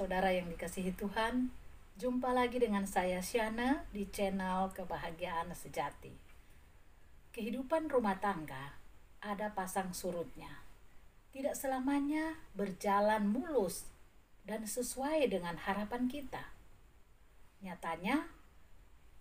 saudara yang dikasihi Tuhan, jumpa lagi dengan saya Syana di channel Kebahagiaan Sejati. Kehidupan rumah tangga ada pasang surutnya. Tidak selamanya berjalan mulus dan sesuai dengan harapan kita. Nyatanya,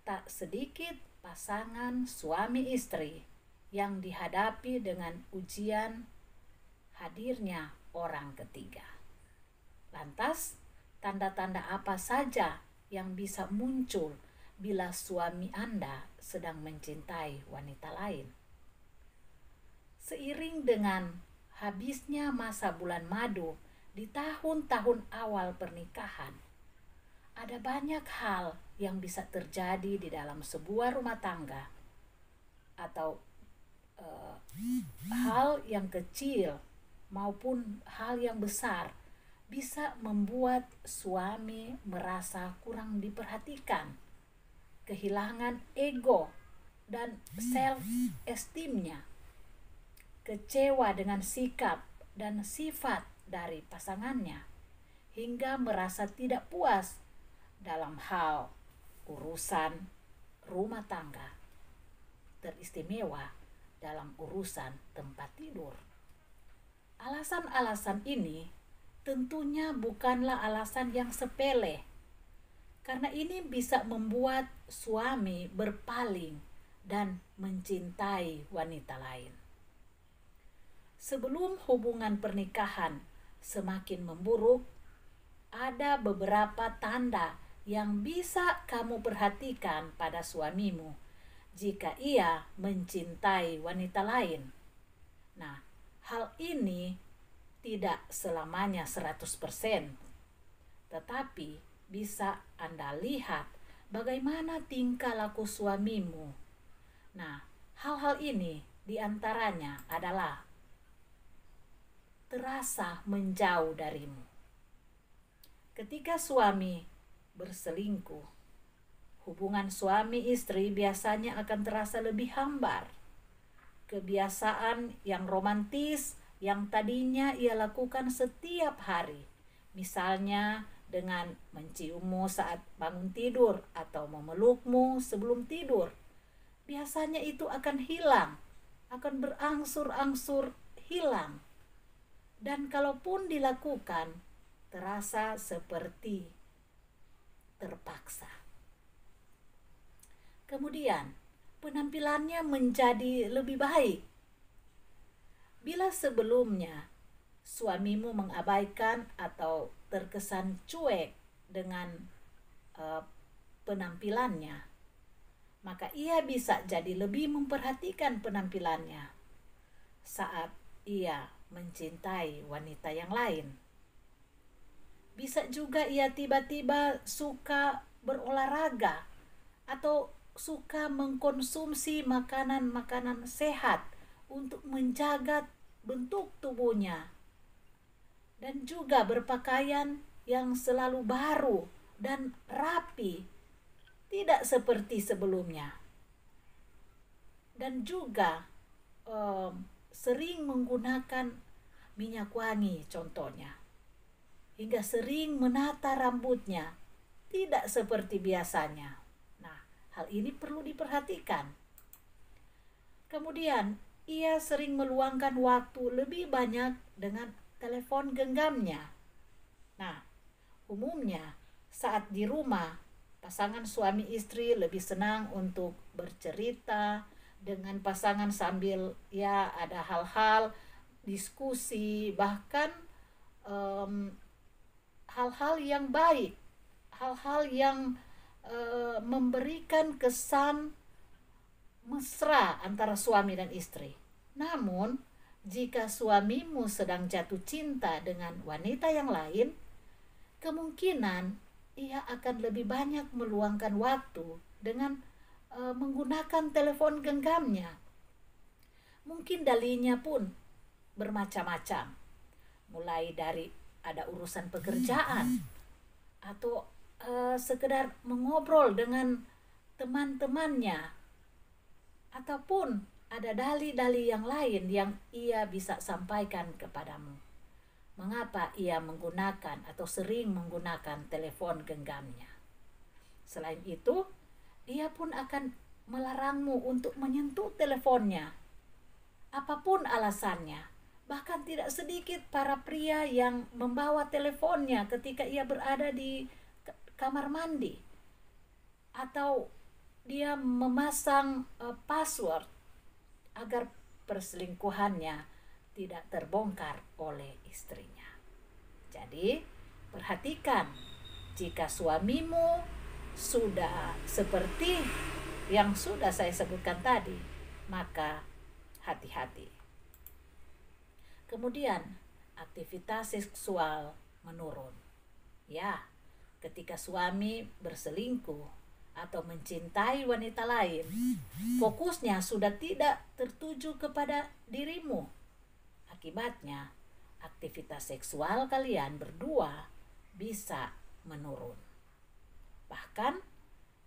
tak sedikit pasangan suami istri yang dihadapi dengan ujian hadirnya orang ketiga. Lantas, tanda-tanda apa saja yang bisa muncul bila suami Anda sedang mencintai wanita lain? Seiring dengan habisnya masa bulan madu di tahun-tahun awal pernikahan, ada banyak hal yang bisa terjadi di dalam sebuah rumah tangga atau hal yang kecil maupun hal yang besar bisa membuat suami merasa kurang diperhatikan, kehilangan ego dan self-esteemnya, kecewa dengan sikap dan sifat dari pasangannya, hingga merasa tidak puas dalam hal urusan rumah tangga, teristimewa dalam urusan tempat tidur. Alasan-alasan ini tentunya bukanlah alasan yang sepele, karena ini bisa membuat suami berpaling dan mencintai wanita lain. Sebelum hubungan pernikahan semakin memburuk, ada beberapa tanda yang bisa kamu perhatikan pada suamimu jika ia mencintai wanita lain. Nah, hal ini tidak selamanya 100%, tetapi bisa Anda lihat bagaimana tingkah laku suamimu. Nah, hal-hal ini diantaranya adalah terasa menjauh darimu. Ketika suami berselingkuh, hubungan suami istri biasanya akan terasa lebih hambar. Kebiasaan yang romantis yang tadinya ia lakukan setiap hari, misalnya dengan menciummu saat bangun tidur atau memelukmu sebelum tidur, biasanya itu akan hilang, akan berangsur-angsur hilang. Dan kalaupun dilakukan, terasa seperti terpaksa. Kemudian, penampilannya menjadi lebih baik. Bila sebelumnya suamimu mengabaikan atau terkesan cuek dengan penampilannya, maka ia bisa jadi lebih memperhatikan penampilannya saat ia mencintai wanita yang lain. Bisa juga ia tiba-tiba suka berolahraga atau suka mengkonsumsi makanan-makanan sehat untuk menjaga bentuk tubuhnya, dan juga berpakaian yang selalu baru dan rapi, tidak seperti sebelumnya. Dan juga sering menggunakan minyak wangi contohnya, hingga sering menata rambutnya, tidak seperti biasanya. Nah, hal ini perlu diperhatikan. Kemudian, ia sering meluangkan waktu lebih banyak dengan telepon genggamnya. Nah, umumnya saat di rumah, pasangan suami istri lebih senang untuk bercerita dengan pasangan sambil ada hal-hal diskusi, bahkan hal-hal yang baik, hal-hal yang memberikan kesan mesra antara suami dan istri. Namun, jika suamimu sedang jatuh cinta dengan wanita yang lain, kemungkinan ia akan lebih banyak meluangkan waktu dengan menggunakan telepon genggamnya. Mungkin dalihnya pun bermacam-macam, mulai dari ada urusan pekerjaan atau sekedar mengobrol dengan teman-temannya, ataupun ada dalih-dalih yang lain yang ia bisa sampaikan kepadamu. mengapa ia menggunakan atau sering menggunakan telepon genggamnya. Selain itu, ia pun akan melarangmu untuk menyentuh teleponnya, apapun alasannya. Bahkan tidak sedikit para pria yang membawa teleponnya ketika ia berada di kamar mandi, atau dia memasang password agar perselingkuhannya tidak terbongkar oleh istrinya. Jadi, perhatikan, jika suamimu sudah seperti yang sudah saya sebutkan tadi, maka hati-hati. Kemudian, aktivitas seksual menurun. Ya, ketika suami berselingkuh atau mencintai wanita lain, fokusnya sudah tidak tertuju kepada dirimu. Akibatnya, aktivitas seksual kalian berdua bisa menurun. Bahkan,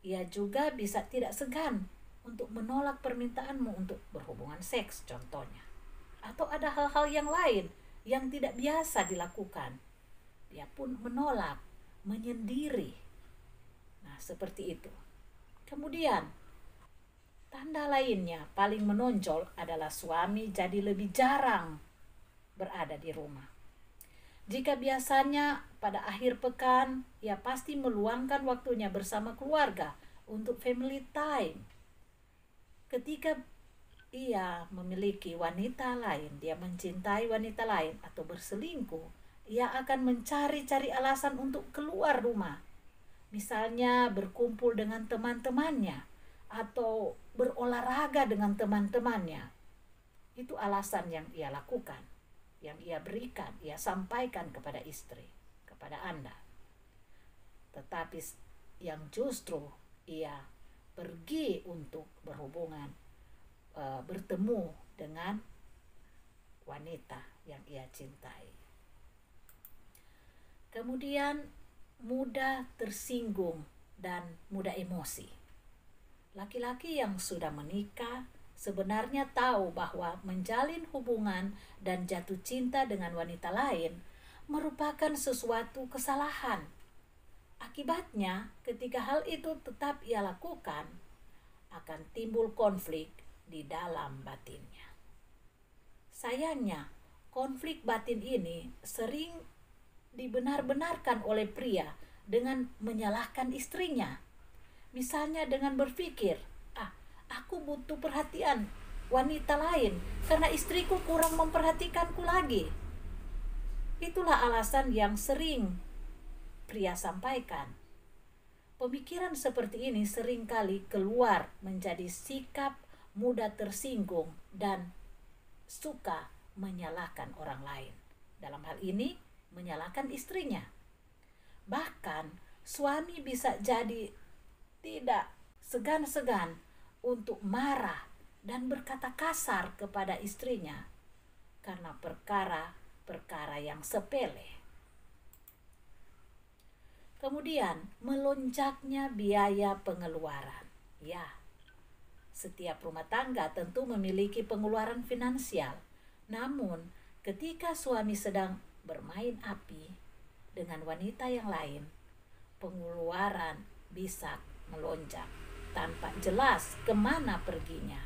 ia juga bisa tidak segan untuk menolak permintaanmu untuk berhubungan seks contohnya. Atau ada hal-hal yang lain yang tidak biasa dilakukan. Dia pun menolak, menyendiri. Nah, seperti itu. Kemudian, tanda lainnya paling menonjol adalah suami jadi lebih jarang berada di rumah. Jika biasanya pada akhir pekan ia pasti meluangkan waktunya bersama keluarga untuk family time. Ketika ia memiliki wanita lain, dia mencintai wanita lain atau berselingkuh, ia akan mencari-cari alasan untuk keluar rumah. Misalnya berkumpul dengan teman-temannya atau berolahraga dengan teman-temannya. Itu alasan yang ia lakukan, yang ia berikan, ia sampaikan kepada istri, kepada Anda. Tetapi yang justru ia pergi untuk berhubungan, bertemu dengan wanita yang ia cintai. Kemudian mudah tersinggung dan mudah emosi. Laki-laki yang sudah menikah sebenarnya tahu bahwa menjalin hubungan dan jatuh cinta dengan wanita lain merupakan sesuatu kesalahan. Akibatnya, ketika hal itu tetap ia lakukan, akan timbul konflik di dalam batinnya. Sayangnya, konflik batin ini sering dibenar-benarkan oleh pria dengan menyalahkan istrinya. Misalnya dengan berpikir, aku butuh perhatian wanita lain karena istriku kurang memperhatikanku lagi. Itulah alasan yang sering pria sampaikan. Pemikiran seperti ini seringkali keluar menjadi sikap mudah tersinggung dan suka menyalahkan orang lain. Dalam hal ini, menyalahkan istrinya. Bahkan, suami bisa jadi tidak segan-segan untuk marah dan berkata kasar kepada istrinya karena perkara-perkara yang sepele. Kemudian, melonjaknya biaya pengeluaran. Ya, setiap rumah tangga tentu memiliki pengeluaran finansial. Namun, ketika suami sedang bermain api dengan wanita yang lain, pengeluaran bisa melonjak tanpa jelas kemana perginya.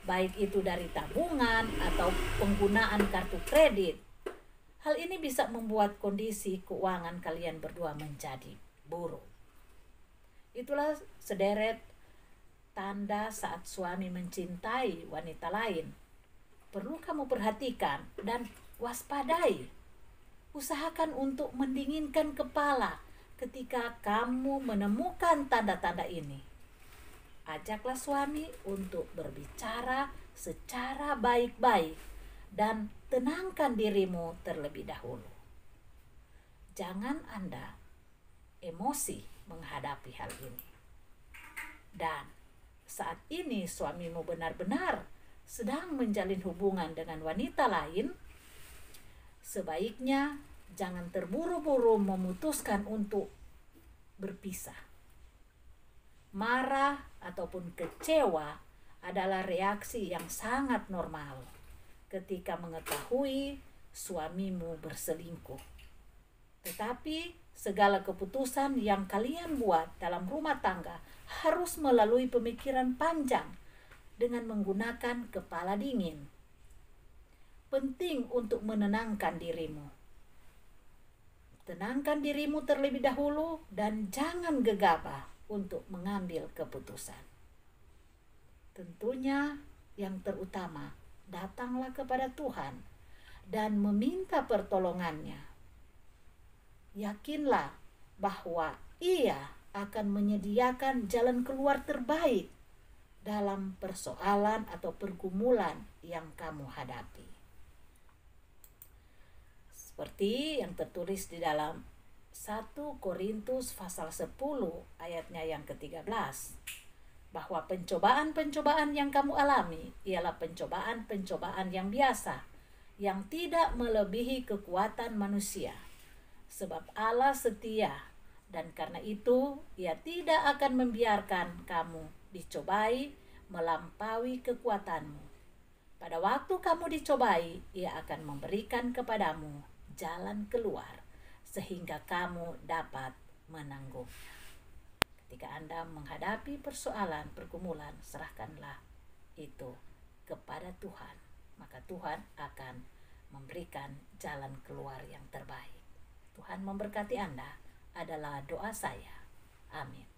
Baik itu dari tabungan atau penggunaan kartu kredit. Hal ini bisa membuat kondisi keuangan kalian berdua menjadi buruk. Itulah sederet tanda saat suami mencintai wanita lain. Perlu kamu perhatikan dan waspadai. Usahakan untuk mendinginkan kepala ketika kamu menemukan tanda-tanda ini. Ajaklah suami untuk berbicara secara baik-baik dan tenangkan dirimu terlebih dahulu. Jangan Anda emosi menghadapi hal ini. Dan saat ini suamimu benar-benar sedang menjalin hubungan dengan wanita lain, sebaiknya jangan terburu-buru memutuskan untuk berpisah. Marah ataupun kecewa adalah reaksi yang sangat normal ketika mengetahui suamimu berselingkuh. Tetapi segala keputusan yang kalian buat dalam rumah tangga harus melalui pemikiran panjang dengan menggunakan kepala dingin. Penting untuk menenangkan dirimu. Tenangkan dirimu terlebih dahulu dan jangan gegabah untuk mengambil keputusan. Tentunya yang terutama, datanglah kepada Tuhan dan meminta pertolongannya. Yakinlah bahwa Ia akan menyediakan jalan keluar terbaik dalam persoalan atau pergumulan yang kamu hadapi. Seperti yang tertulis di dalam 1 Korintus pasal 10 ayatnya yang ke-13, bahwa pencobaan-pencobaan yang kamu alami ialah pencobaan-pencobaan yang biasa, yang tidak melebihi kekuatan manusia. Sebab Allah setia, dan karena itu Ia tidak akan membiarkan kamu dicobai melampaui kekuatanmu. Pada waktu kamu dicobai, Ia akan memberikan kepadamu jalan keluar, sehingga kamu dapat menanggungnya. Ketika Anda menghadapi persoalan, pergumulan, serahkanlah itu kepada Tuhan. Maka Tuhan akan memberikan jalan keluar yang terbaik. Tuhan memberkati Anda adalah doa saya. Amin.